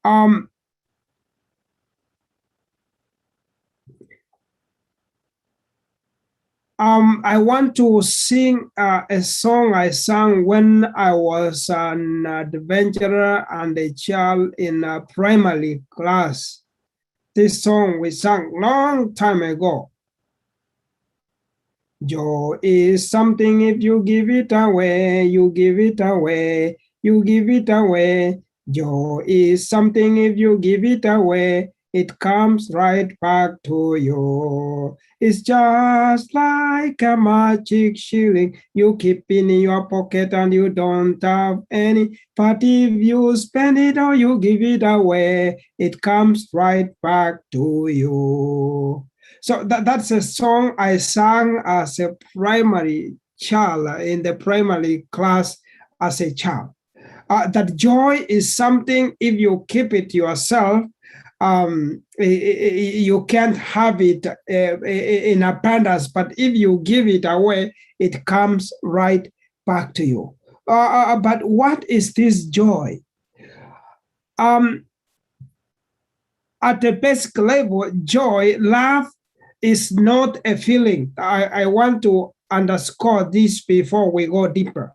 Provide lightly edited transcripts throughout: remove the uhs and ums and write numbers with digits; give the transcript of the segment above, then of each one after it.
Um, I want to sing a song I sang when I was an adventurer and a child in a primary class. This song we sang long time ago. Joy is something if you give it away, you give it away, you give it away. Joy is something if you give it away, it comes right back to you. It's just like a magic shilling you keep in your pocket and you don't have any. But if you spend it or you give it away, it comes right back to you. So that's a song I sang as a primary child in the primary class as a child. That joy is something, if you keep it yourself, you can't have it in abundance, but if you give it away, it comes right back to you. But what is this joy? At the basic level, joy, love, is not a feeling. I want to underscore this before we go deeper.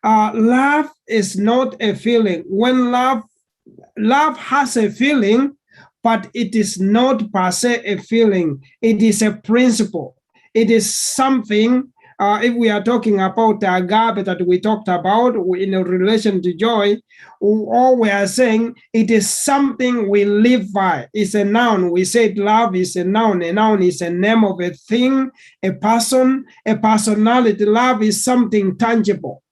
Love is not a feeling. When love has a feeling, but it is not per se a feeling. It is a principle. It is something. If we are talking about the agape that we talked about in relation to joy, all we are saying it is something we live by. It's a noun. We said love is a noun. A noun is a name of a thing, a person, a personality. Love is something tangible.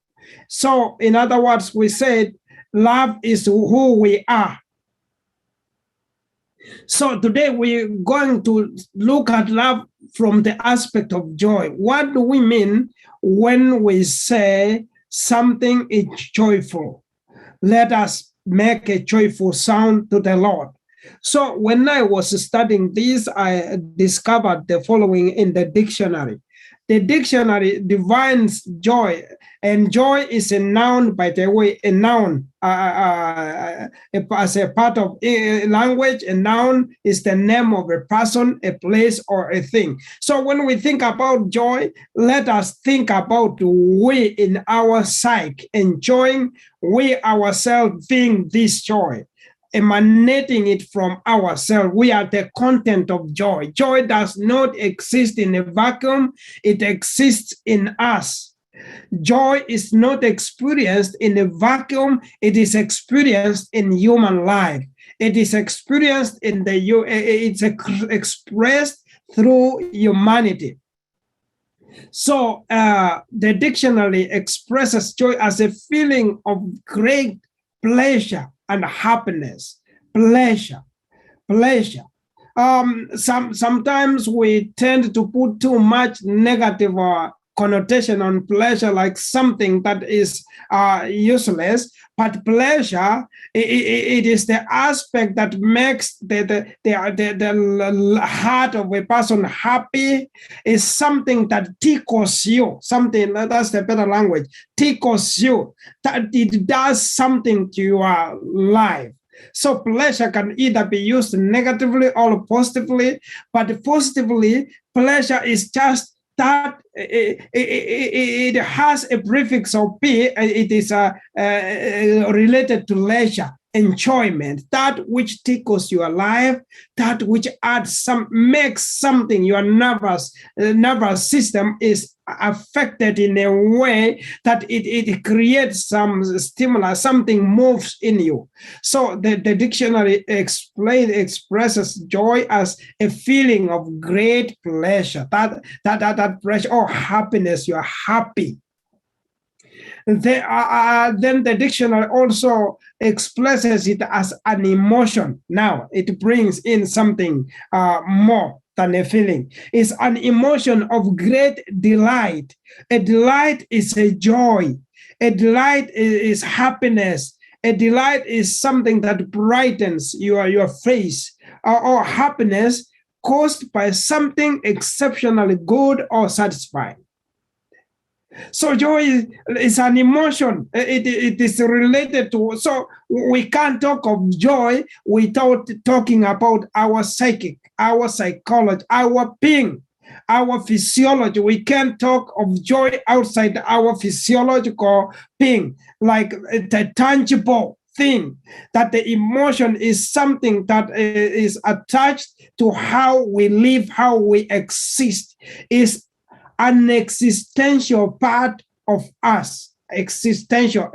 So, in other words, we said love is who we are. So today we're going to look at love from the aspect of joy. What do we mean when we say something is joyful? Let us make a joyful sound to the Lord. So when I was studying this, I discovered the following in the dictionary. The dictionary defines joy, and joy is a noun, by the way, a noun. As a part of language, a noun is the name of a person, a place, or a thing. So when we think about joy, let us think about we in our psyche enjoying, we ourselves being this joy, emanating it from ourselves. We are the content of joy. Joy does not exist in a vacuum, it exists in us. Joy is not experienced in a vacuum, it is experienced in human life. It is experienced in it's expressed through humanity. So the dictionary expresses joy as a feeling of great pleasure and happiness. Pleasure. Sometimes we tend to put too much negative connotation on pleasure, like something that is useless. But pleasure, it is the aspect that makes the heart of a person happy. Is something that tickles you. Something that's the better language. Tickles you. That it does something to your life. So pleasure can either be used negatively or positively. But positively, pleasure is just that it has a prefix of P. It is related to leisure, enjoyment, that which tickles your life, that which makes something your nervous system is affected in a way that it creates some stimulus, something moves in you. So the dictionary expresses joy as a feeling of great pleasure, that pleasure or happiness. You are happy. Then the dictionary also expresses it as an emotion. Now it brings in something more than a feeling. It's an emotion of great delight. A delight is a joy. A delight is happiness. A delight is something that brightens your face, or happiness caused by something exceptionally good or satisfying. So joy is an emotion. It is related to, so we can't talk of joy without talking about our psychic, our psychology, our being, our physiology. We can't talk of joy outside our physiological being, like the tangible thing, that the emotion is something that is attached to how we live, how we exist, is an existential part of us. Existential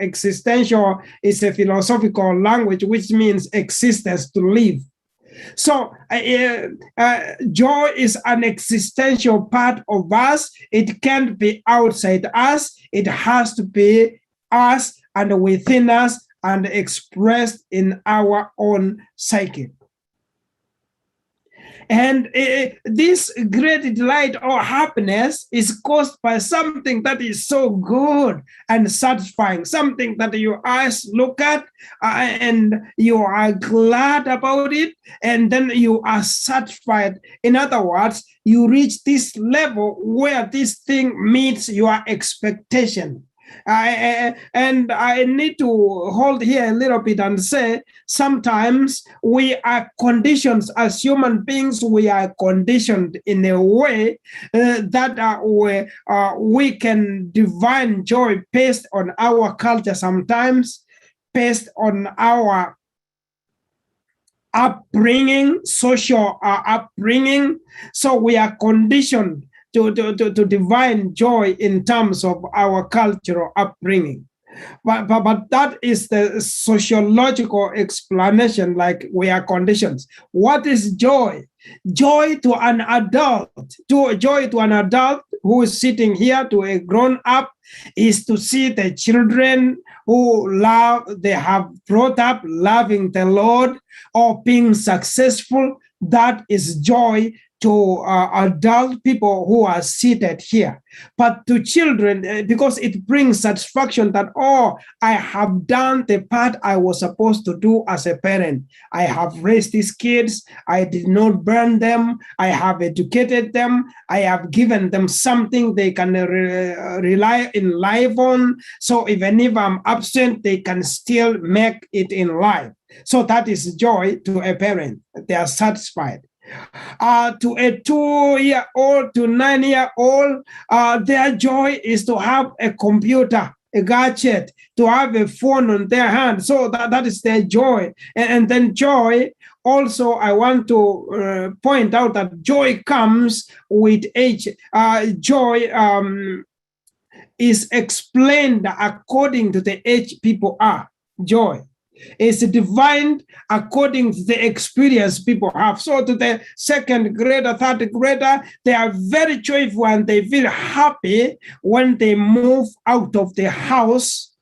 is a philosophical language which means existence, to live. So joy is an existential part of us. It can't be outside us. It has to be us and within us and expressed in our own psyche. And this great delight or happiness is caused by something that is so good and satisfying, something that your eyes look at and you are glad about it, and then you are satisfied. In other words, you reach this level where this thing meets your expectation. And I need to hold here a little bit and say, sometimes we are conditioned as human beings, we are conditioned in a way that we can divine joy based on our culture, sometimes based on our upbringing, social upbringing. So we are conditioned to divine joy in terms of our cultural upbringing. But that is the sociological explanation, like we are conditions. What is joy? Joy to an adult, joy to an adult who is sitting here, to a grown up, is to see the children who they have brought up loving the Lord or being successful. That is joy to adult people who are seated here. But to children, because it brings satisfaction that, oh, I have done the part I was supposed to do as a parent. I have raised these kids. I did not burn them. I have educated them. I have given them something they can rely in life on. So even if I'm absent, they can still make it in life. So that is joy to a parent. They are satisfied. To a 2-year-old to 9-year-old, their joy is to have a computer, a gadget, to have a phone on their hand. So that is their joy. And then joy, also, I want to point out that joy comes with age. Joy is explained according to the age people are. Joy is defined according to the experience people have. So to the second grader, third grader, they are very joyful and they feel happy when they move out of the house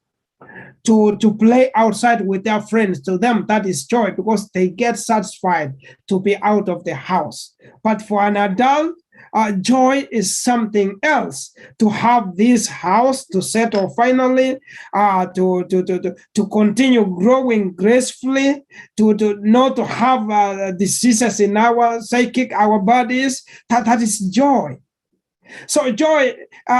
to play outside with their friends. To them, that is joy because they get satisfied to be out of the house. But for an adult, joy is something else. To have this house, to settle finally, to continue growing gracefully, to not to have diseases in our psychic, our bodies. That is joy. So joy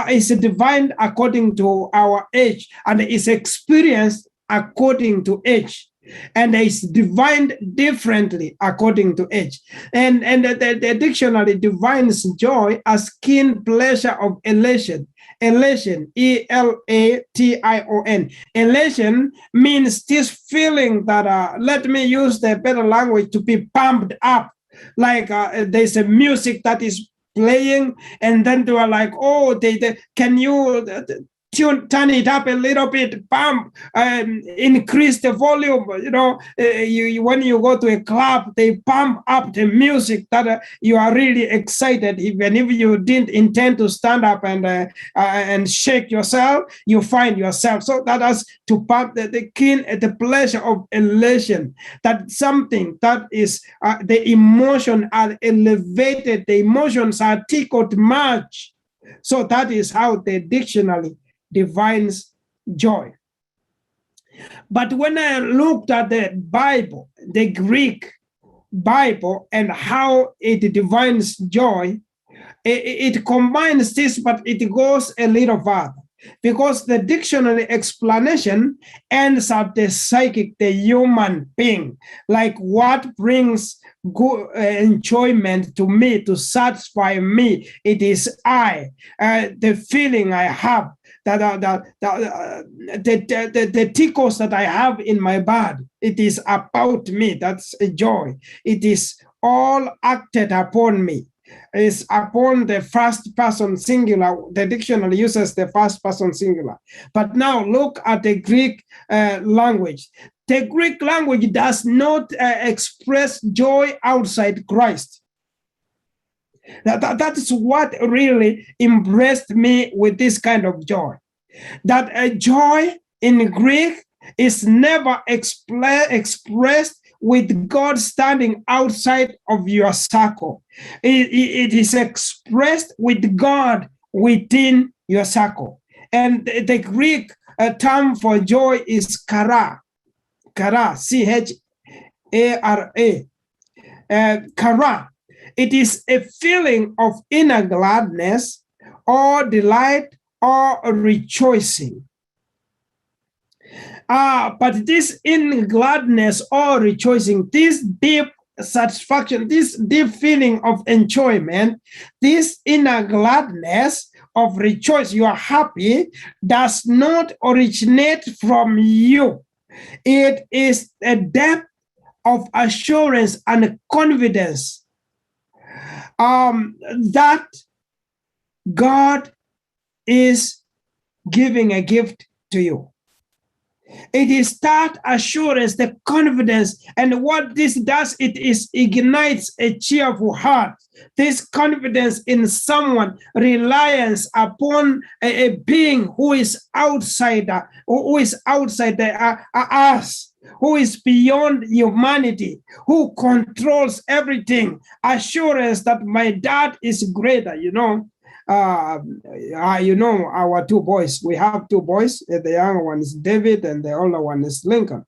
is defined according to our age and is experienced according to age. And is defined differently according to age. And the dictionary defines joy as keen pleasure of elation. Elation, E-L-A-T-I-O-N. Elation means this feeling that, let me use the better language, to be pumped up. Like there's a music that is playing, and then they are like, oh, can you turn it up a little bit, bump, increase the volume. You know, when you go to a club, they pump up the music that you are really excited. Even if you didn't intend to stand up and shake yourself, you find yourself. So that is to pump the pleasure of elation. That something that is the emotion are elevated, the emotions are tickled much. So that is how the dictionary defines joy. But when I looked at the Bible, the Greek Bible, and how it defines joy, it combines this, but it goes a little further. because the dictionary explanation ends at the psychic, the human being, like what brings good enjoyment to me, to satisfy me. It is I, the feeling I have, the tickles that I have in my body. It is about me. That's a joy. It is all acted upon me. Is upon the first person singular. The dictionary uses the first person singular. But now look at the Greek language. The Greek language does not express joy outside Christ. That is what really impressed me with this kind of joy. That joy in Greek is never expressed with God standing outside of your circle. It is expressed with God within your circle. And the Greek term for joy is chara. Chara, C-H-A-R-A. Chara. It is a feeling of inner gladness or delight or rejoicing. But this in gladness or rejoicing, this deep satisfaction, this deep feeling of enjoyment, this inner gladness of rejoice, you are happy, does not originate from you. It is a depth of assurance and confidence that God is giving a gift to you. It is that assurance, the confidence, and what this does, it ignites a cheerful heart. This confidence in someone, reliance upon a being who is outside us, who is beyond humanity, who controls everything. Assurance that my dad is greater, our two boys. We have two boys. The younger one is David and the older one is Lincoln.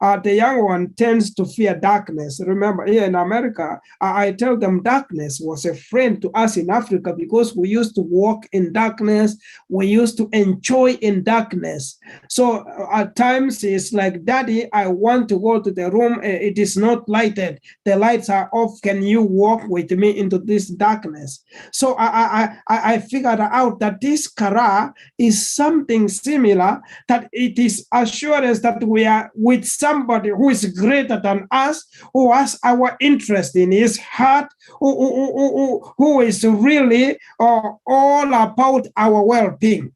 The younger one tends to fear darkness. Remember, here in America, I tell them darkness was a friend to us in Africa because we used to walk in darkness. We used to enjoy in darkness. So at times it's like, Daddy, I want to go to the room. It is not lighted. The lights are off. Can you walk with me into this darkness? So I figured out that this kara is something similar, that it is assurance that we are with somebody who is greater than us, who has our interest in his heart, who is really all about our well-being.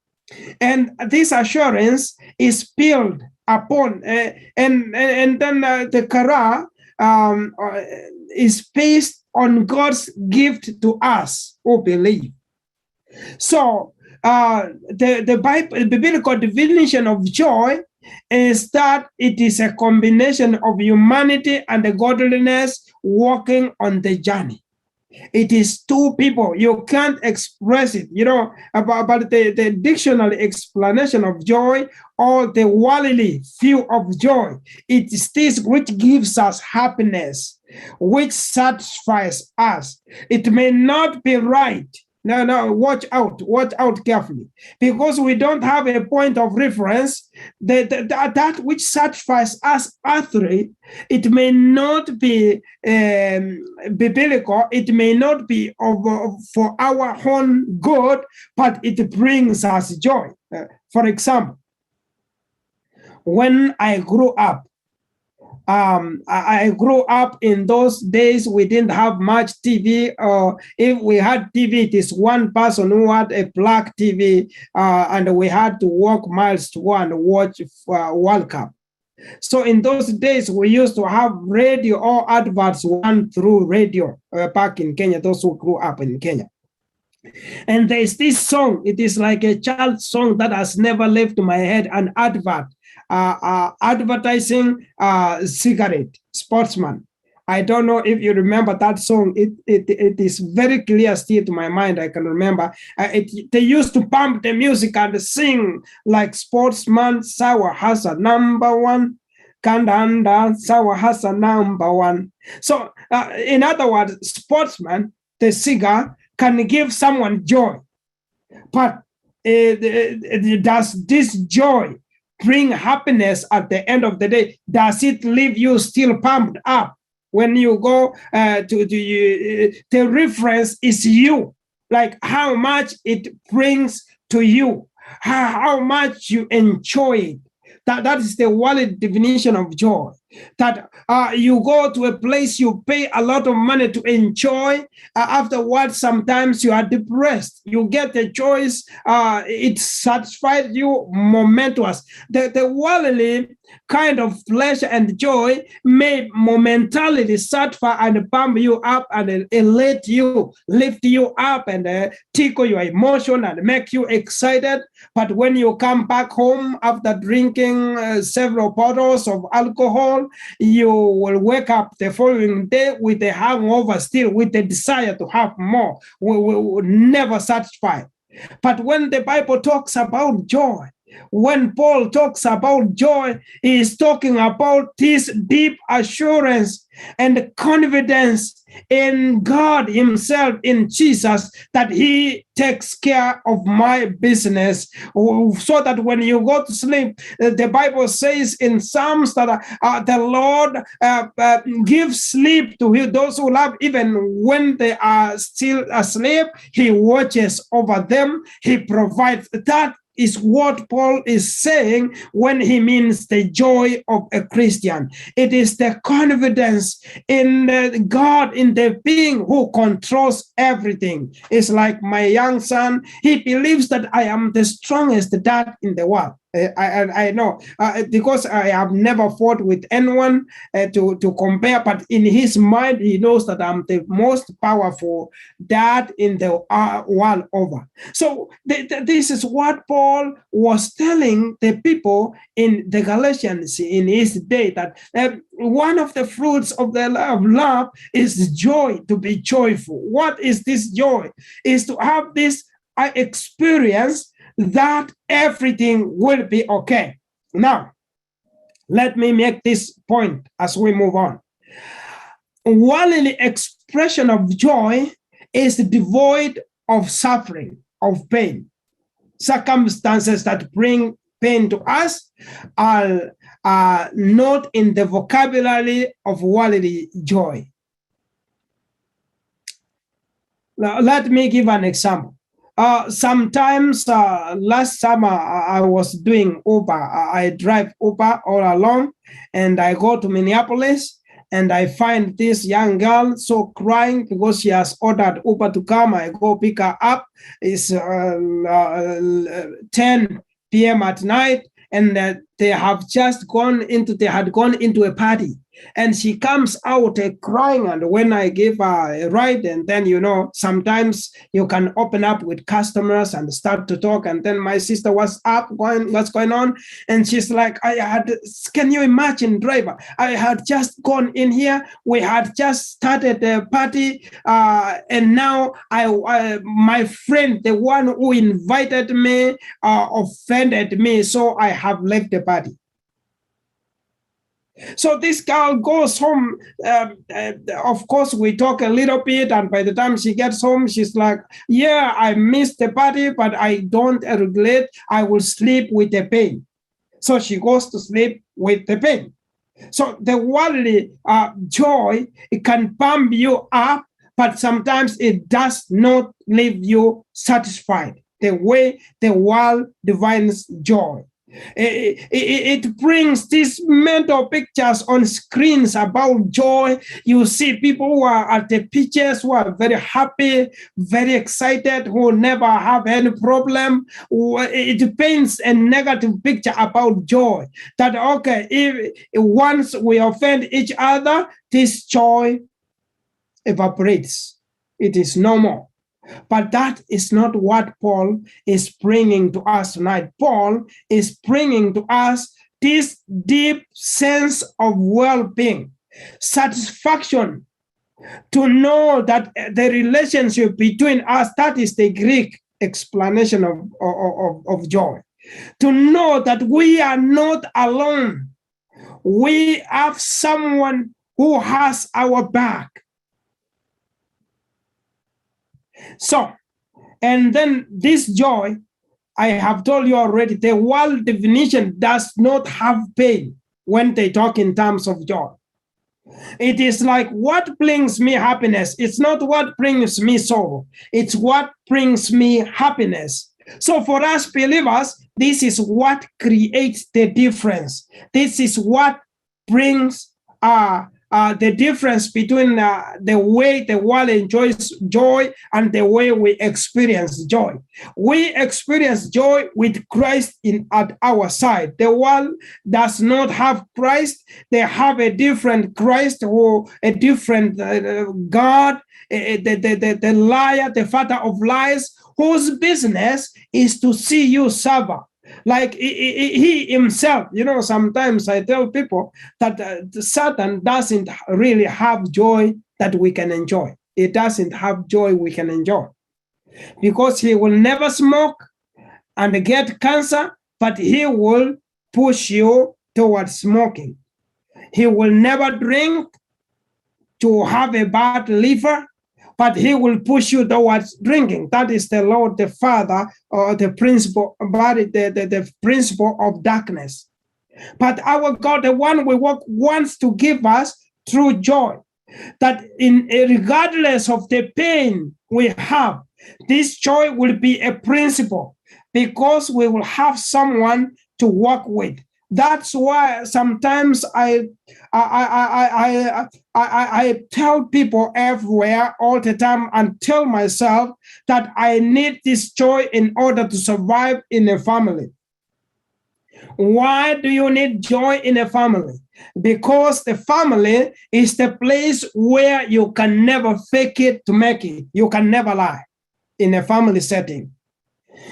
And this assurance is built upon, and then the kara is based on God's gift to us who believe. So the biblical definition of joy is that it is a combination of humanity and the godliness walking on the journey. It is two people. You can't express it. About the dictionary explanation of joy or the worldly view of joy. It is this which gives us happiness, which satisfies us. It may not be right. No, watch out carefully, because we don't have a point of reference. That which satisfies us earthly, it may not be biblical, it may not be for our own good, but it brings us joy. For example, when I grew up, I grew up in those days. We didn't have much TV. If we had TV, it is one person who had a black TV, and we had to walk miles to go and watch World Cup. So in those days, we used to have radio or adverts run through radio back in Kenya, those who grew up in Kenya. And there's this song. It is like a child song that has never left my head, an advert. Advertising cigarette, Sportsman. I don't know if you remember that song. It is very clear still to my mind. I can remember. They used to pump the music and sing like Sportsman, Sawa Hasa #1, Kandanda, Sawa Hasa #1. So in other words, Sportsman, the cigar, can give someone joy. But does this joy bring happiness at the end of the day? Does it leave you still pumped up when you go the reference is you, like how much it brings to you, how much you enjoy it. That is the wallet definition of joy. That you go to a place, you pay a lot of money to enjoy. Afterwards, sometimes you are depressed. You get a choice. It satisfies you momentous. The worldly kind of pleasure and joy may momentarily satisfy and pump you up and elate you, lift you up and tickle your emotion and make you excited. But when you come back home after drinking several bottles of alcohol, you will wake up the following day with a hangover, still with the desire to have more. We will never satisfy. But when the Bible talks about joy, when Paul talks about joy, he is talking about this deep assurance and confidence in God himself, in Jesus, that he takes care of my business. So that when you go to sleep, the Bible says in Psalms that the Lord gives sleep to those who love, even when they are still asleep. He watches over them. He provides. That is what Paul is saying when he means the joy of a Christian. It is the confidence in God, in the being who controls everything. It's like my young son, he believes that I am the strongest dad in the world. I know because I have never fought with anyone to compare, but in his mind, he knows that I'm the most powerful dad in the world over. So this is what Paul was telling the people in the Galatians in his day, that one of the fruits of the love is joy, to be joyful. What is this joy? Is to have this experience that everything will be okay. Now, let me make this point as we move on. Worldly expression of joy is devoid of suffering, of pain. Circumstances that bring pain to us are not in the vocabulary of worldly joy. Now, let me give an example. Sometimes last summer I was doing Uber. I drive Uber all along, and I go to Minneapolis, and I find this young girl so crying because she has ordered Uber to come. I go pick her up. It's 10 p.m. at night, and they had gone into a party. And she comes out crying, and when I give her a ride, and then, sometimes you can open up with customers and start to talk, and then my sister, what's going on? And she's like, can you imagine, driver? I had just gone in here, we had just started a party, and now my friend, the one who invited me, offended me, so I have left the party. So this girl goes home. Of course, we talk a little bit, and by the time she gets home, she's like, yeah, I missed the party, but I don't regret. I will sleep with the pain. So she goes to sleep with the pain. So the worldly joy, it can pump you up, but sometimes it does not leave you satisfied the way the world defines joy. It brings these mental pictures on screens about joy. You see people who are at the beaches, who are very happy, very excited, who never have any problem. It paints a negative picture about joy. That, okay, if once we offend each other, this joy evaporates. It is no more. But that is not what Paul is bringing to us tonight. Paul is bringing to us this deep sense of well-being, satisfaction, to know that the relationship between us, that is the Greek explanation of joy. To know that we are not alone. We have someone who has our back. So, and then this joy I have told you already, the world definition does not have pain when they talk in terms of joy. It is like what brings me happiness. It's not what brings me sorrow. It's what brings me happiness. So for us believers, this is what creates the difference. This is what brings the difference between the way the world enjoys joy and the way we experience joy. We experience joy with Christ at our side. The world does not have Christ. They have a different Christ or a different God, the liar, the father of lies, whose business is to see you suffer. Like he himself, sometimes I tell people that Satan doesn't really have joy that we can enjoy. It doesn't have joy we can enjoy because he will never smoke and get cancer, but he will push you towards smoking. He will never drink to have a bad liver, but he will push you towards drinking. That is the Lord, the Father, or the principle, the principle of darkness. But our God, the one we work, wants to give us true joy. That regardless of the pain we have, this joy will be a principle because we will have someone to work with. That's why sometimes I tell people everywhere all the time and tell myself that I need this joy in order to survive in a family. Why do you need joy in a family? Because the family is the place where you can never fake it to make it. You can never lie in a family setting.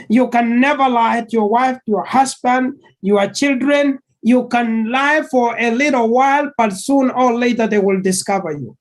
You can never lie to your wife, your husband, your children. You can lie for a little while, but soon or later they will discover you.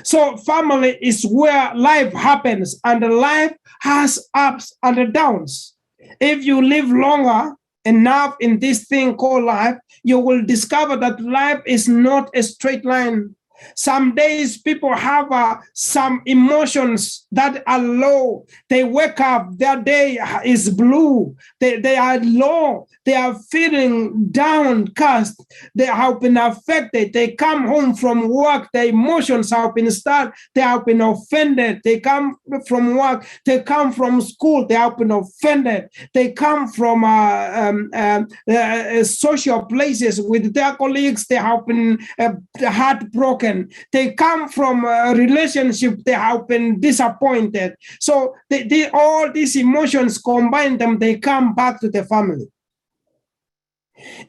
So family is where life happens, and life has ups and downs. If you live longer enough in this thing called life, you will discover that life is not a straight line. Some days people have some emotions that are low. They wake up, their day is blue. They are low. They are feeling downcast. They have been affected. They come home from work. Their emotions have been stirred. They have been offended. They come from work. They come from school. They have been offended. They come from social places with their colleagues. They have been heartbroken. They come from a relationship. They have been disappointed. So all these emotions combine them. They come back to the family.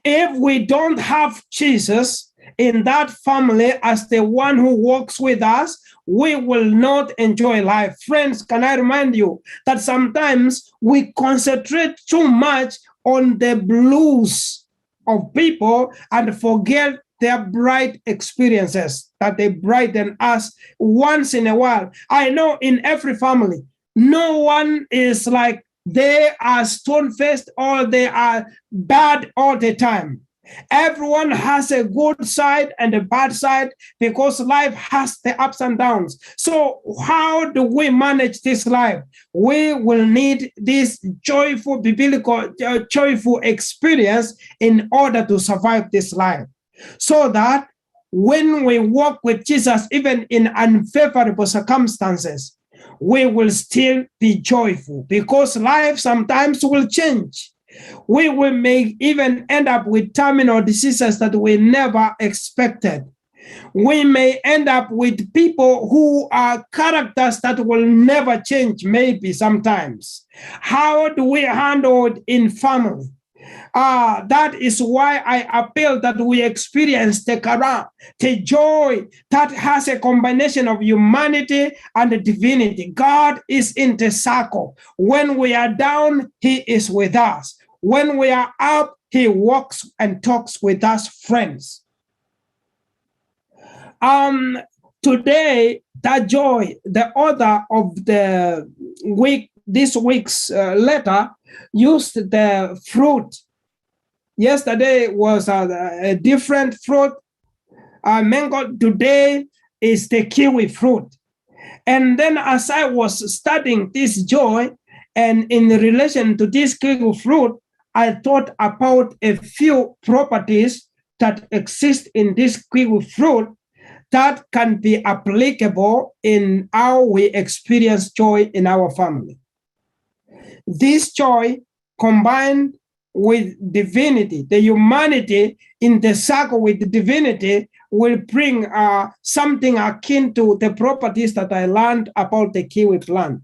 If we don't have Jesus in that family as the one who walks with us, we will not enjoy life. Friends, can I remind you that sometimes we concentrate too much on the blues of people and forget their bright experiences that they brighten us once in a while. I know in every family, no one is like they are stone-faced or they are bad all the time. Everyone has a good side and a bad side because life has the ups and downs. So how do we manage this life? We will need this joyful, biblical, joyful experience in order to survive this life. So that when we walk with Jesus, even in unfavorable circumstances, we will still be joyful because life sometimes will change. We may even end up with terminal diseases that we never expected. We may end up with people who are characters that will never change, maybe sometimes. How do we handle it in family? That is why I appeal that we experience the Quran, the joy that has a combination of humanity and divinity. God is in the circle. When we are down, He is with us. When we are up, He walks and talks with us, friends. Today, that joy, the author of the week, this week's letter, used the fruit. Yesterday was a different fruit, mango. Today is the kiwi fruit. And then as I was studying this joy, And in relation to this kiwi fruit, I thought about a few properties that exist in this kiwi fruit that can be applicable in how we experience joy in our family. This joy combined with divinity, the humanity in the circle with the divinity, will bring something akin to the properties that I learned about the kiwi plant.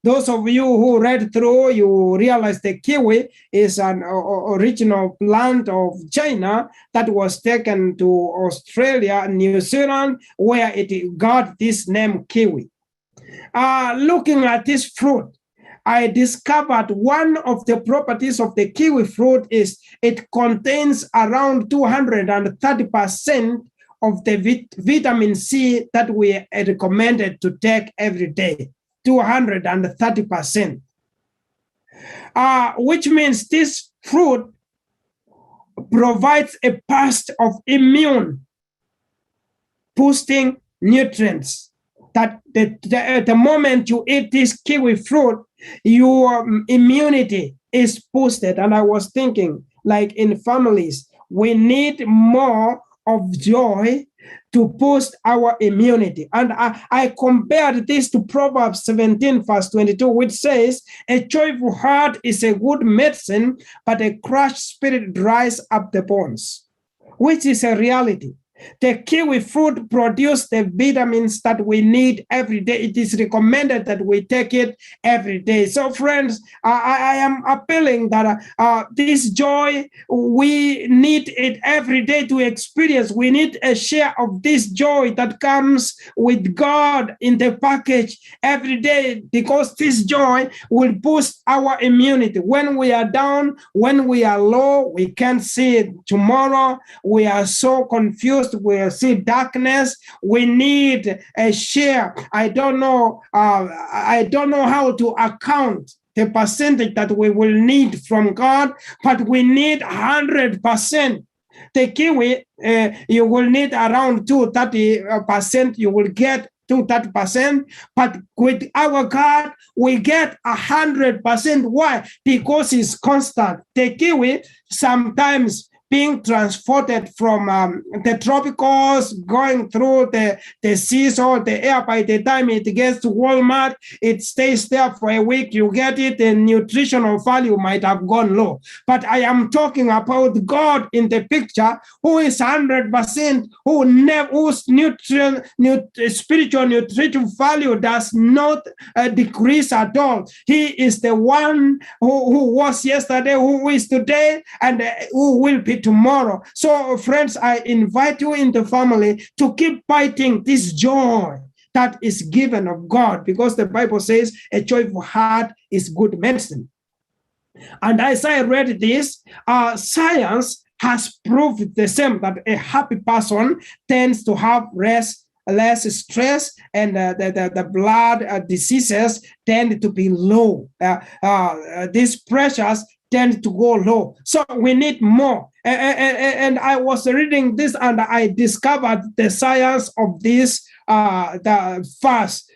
Those of you who read through, you realize the kiwi is an original plant of China that was taken to Australia and New Zealand, where it got this name kiwi. Looking at this fruit, I discovered one of the properties of the kiwi fruit is it contains around 230% of the vitamin C that we are recommended to take every day. 230%, which means this fruit provides a burst of immune boosting nutrients that the moment you eat this kiwi fruit, your immunity is boosted. And I was thinking, like in families, we need more of joy to boost our immunity. And I compared this to Proverbs 17, verse 22, which says, a joyful heart is a good medicine, but a crushed spirit dries up the bones, which is a reality. The kiwi fruit produces the vitamins that we need every day. It is recommended that we take it every day. So, friends, I am appealing that this joy, we need it every day to experience. We need a share of this joy that comes with God in the package every day, because this joy will boost our immunity. When we are down, when we are low, we can't see tomorrow. We are so confused. We see darkness. We need a share. I don't know how to account the percentage that we will need from God, but we need 100%. The kiwi, you will need around 230%. You will get 230%, but with our God, we get 100%. Why? Because it's constant. The kiwi sometimes being transported from the tropicals, going through the seas or the air. By the time it gets to Walmart, it stays there for a week. You get it, the nutritional value might have gone low. But I am talking about God in the picture, who is 100%, whose spiritual nutrition value does not decrease at all. He is the one who was yesterday, who is today, and who will be tomorrow. So, friends, I invite you in the family to keep fighting this joy that is given of God, because the Bible says a joyful heart is good medicine. And as I read this, science has proved the same, that a happy person tends to have less stress, and the blood diseases tend to be low. These pressures tend to go low. So we need more. And I was reading this, and I discovered the science of this, the fast.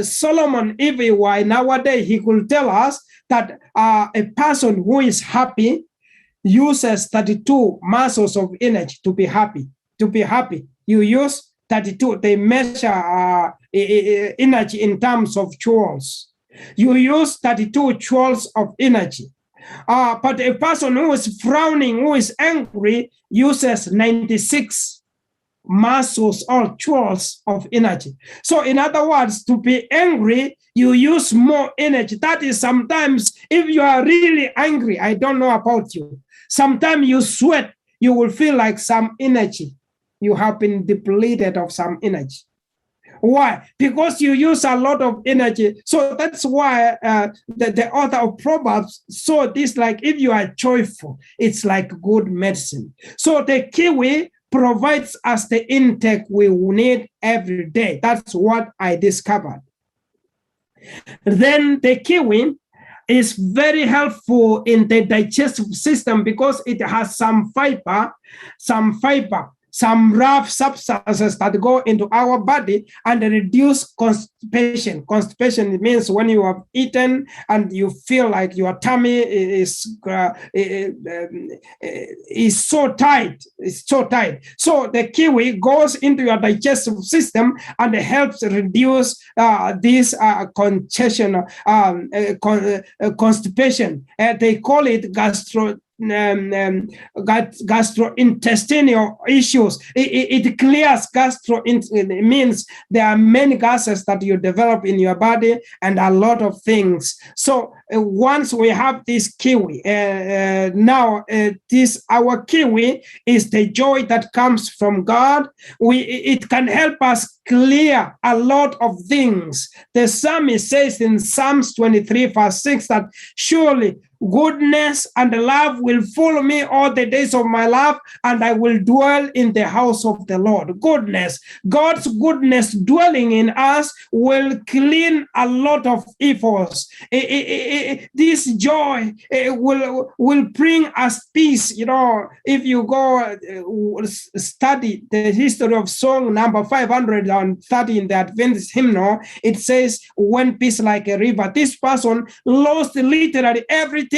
Solomon, if he were nowadays, he could tell us that a person who is happy uses 32 muscles of energy to be happy. To be happy, you use 32. They measure energy in terms of joules. You use 32 joules of energy. But a person who is frowning, who is angry, uses 96 muscles or joules of energy. So in other words, to be angry, you use more energy. That is, sometimes if you are really angry, I don't know about you, sometimes you sweat, you will feel like some energy. You have been depleted of some energy. Why? Because you use a lot of energy. So that's why the author of Proverbs saw this, like, if you are joyful, it's like good medicine. So the kiwi provides us the intake we need every day. That's what I discovered. Then the kiwi is very helpful in the digestive system because it has some fiber. some rough substances that go into our body and reduce constipation. Constipation means when you have eaten and you feel like your tummy is so tight. It's so tight. So the kiwi goes into your digestive system and helps reduce this congestion, constipation. They call it gastrointestinal issues. It clears it means there are many gases that you develop in your body and a lot of things. So once we have this kiwi, now our kiwi is the joy that comes from God. It can help us clear a lot of things. The psalmist says in Psalms 23 verse 6 that surely goodness and love will follow me all the days of my life, and I will dwell in the house of the Lord. Goodness, God's goodness dwelling in us will clean a lot of evils. This joy will bring us peace. You know, if you go study the history of song number 530 in the Adventist hymnal, it says, when peace like a river. This person lost literally everything,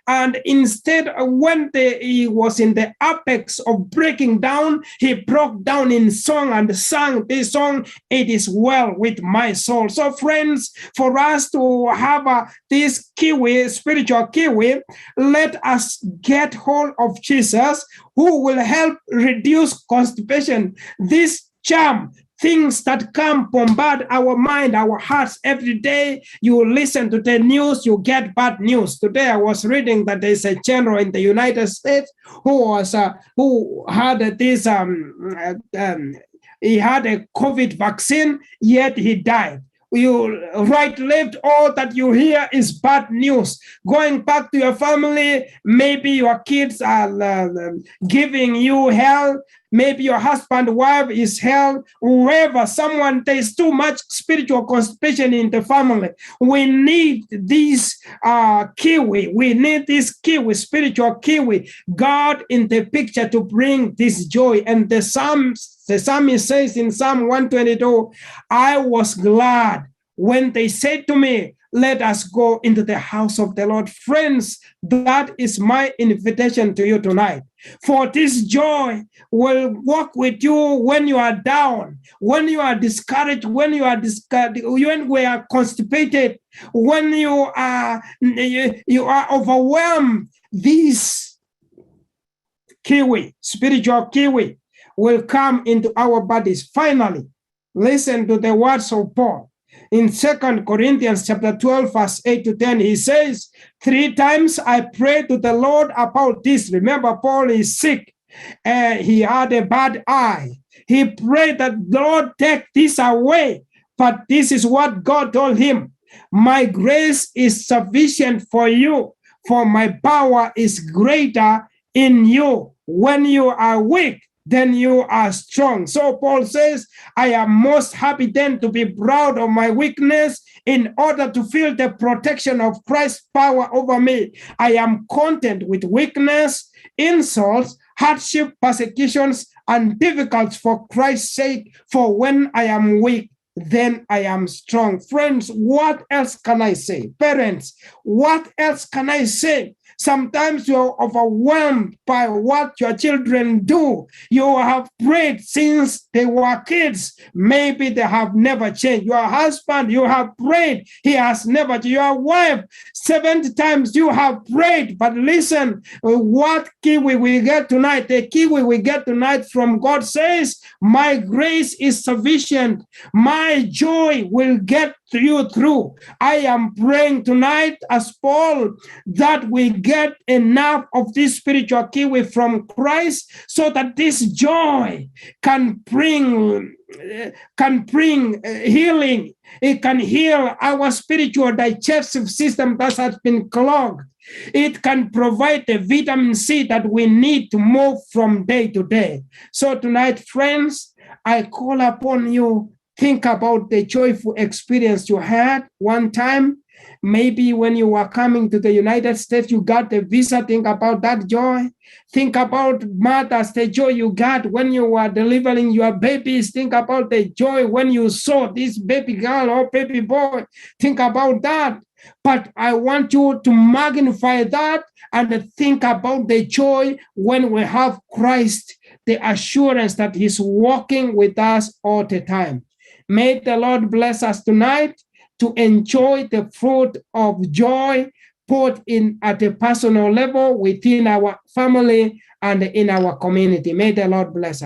and instead, when he was in the apex of breaking down, he broke down in song and sang this song, "It is well with my soul." So friends, for us to have this kiwi, spiritual kiwi, let us get hold of Jesus, who will help reduce constipation. This charm, things that come bombard our mind, our hearts every day. You listen to the news, you get bad news. Today I was reading that there's a general in the United States who had this he had a COVID vaccine, yet he died. You right-lived, all that you hear is bad news. Going back to your family, maybe your kids are giving you hell. Maybe your husband, wife is hell. Whoever, someone, there's too much spiritual constipation in the family. We need this kiwi. We need this kiwi, spiritual kiwi, God in the picture to bring this joy. And the psalmist says in Psalm 122, I was glad when they said to me, let us go into the house of the Lord. Friends, that is my invitation to you tonight. For this joy will walk with you when you are down, when you are discouraged, when we are constipated, when you are overwhelmed. This kiwi, spiritual kiwi, will come into our bodies. Finally, listen to the words of Paul. In 2 Corinthians chapter 12, verse 8 to 10, he says, 3 times I prayed to the Lord about this. Remember, Paul is sick. He had a bad eye. He prayed that, Lord, take this away. But this is what God told him. My grace is sufficient for you, for my power is greater in you. When you are weak, then you are strong. So Paul says, I am most happy then to be proud of my weakness in order to feel the protection of Christ's power over me. I am content with weakness, insults, hardship, persecutions, and difficulties for Christ's sake. For when I am weak, then I am strong. Friends, what else can I say? Parents, what else can I say? Sometimes you're overwhelmed by what your children do. You have prayed since they were kids. Maybe they have never changed. Your husband, you have prayed. He has never changed. Your wife, 70 times you have prayed. But listen, what kiwi we get tonight? The kiwi we get tonight from God says, my grace is sufficient. My joy will get to you through. I am praying tonight as Paul that we get enough of this spiritual kiwi from Christ so that this joy can bring healing. It can heal our spiritual digestive system that has been clogged. It can provide the vitamin C that we need to move from day to day. So tonight, friends, I call upon you. Think about the joyful experience you had one time Maybe when you were coming to the United States, you got the visa. Think about that joy. Think about mothers, the joy you got when you were delivering your babies. Think about the joy when you saw this baby girl or baby boy. Think about that. But I want you to magnify that and think about the joy when we have Christ, the assurance that he's walking with us all the time. May the Lord bless us tonight to enjoy the fruit of joy, both at a personal level, within our family, and in our community. May the Lord bless us.